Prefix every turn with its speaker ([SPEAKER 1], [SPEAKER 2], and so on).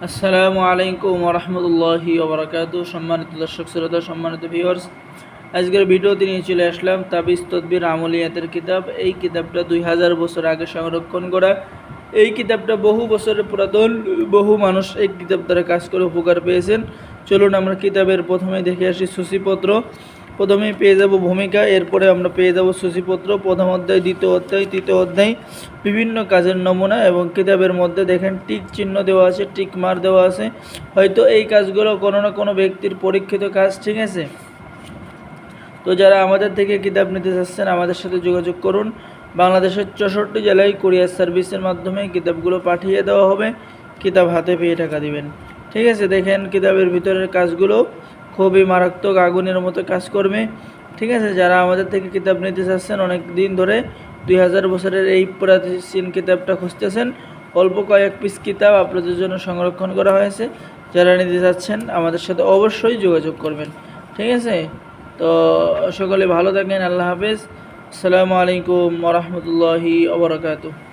[SPEAKER 1] আসসালামু আলাইকুম ওরহমতুল্লাহি ওবরাকাতু। সম্মানিত দর্শক শ্রোতা, সম্মানিত ভিউয়ার্স, আজকের ভিডিওতে নিয়ে চলে আসলাম তাবিজ তদবির আমলিয়াতের কিতাব। এই কিতাবটা 2000 বছর আগে সংরক্ষণ করা। এই কিতাবটা বহু বছরের পুরাতন, বহু মানুষ এই কিতাব দ্বারা কাজ করে উপকার পেয়েছেন। চলুন আমরা কিতাবের প্রথমে দেখে আসি সূচিপত্র। প্রথমেই পেয়ে যাব ভূমিকা, এরপরে আমরা পেয়ে যাব সূচিপত্র, প্রথম অধ্যায়, দ্বিতীয় অধ্যায়, তৃতীয় অধ্যায়, বিভিন্ন কাজের নমুনা এবং কিতাবের মধ্যে দেখেন টিক চিহ্ন দেওয়া আছে, টিক মার দেওয়া আছে। হয়তো এই কাজগুলো কোনো না কোনো ব্যক্তির পরীক্ষিত কাজ, ঠিক আছে? তো যারা আমাদের থেকে কিতাব নিতে চাচ্ছেন আমাদের সাথে যোগাযোগ করুন। বাংলাদেশের 64 জেলায় কুরিয়ার সার্ভিসের মাধ্যমে কিতাবগুলো পাঠিয়ে দেওয়া হবে। কিতাব হাতে পেয়ে টাকা দিবেন, ঠিক আছে? দেখেন কিতাবের ভিতরের কাজগুলো খুবই মারাত্মক, আগুনের মতো কাজ করবে, ঠিক আছে? যারা আমাদের থেকে কিতাব নিতে চাচ্ছেন, অনেক দিন ধরে 2000 বছরের এই প্রাচীন কিতাবটা খুঁজতেছেন, অল্প কয়েক পিস কিতাব আপনাদের জন্য সংরক্ষণ করা হয়েছে। যারা নিতে চাচ্ছেন আমাদের সাথে অবশ্যই যোগাযোগ করবেন, ঠিক আছে? তো সকলে ভালো থাকেন। আল্লাহ হাফেজ। আসসালামু আলাইকুম ওয়া রাহমাতুল্লাহি ওয়া বারাকাতুহু।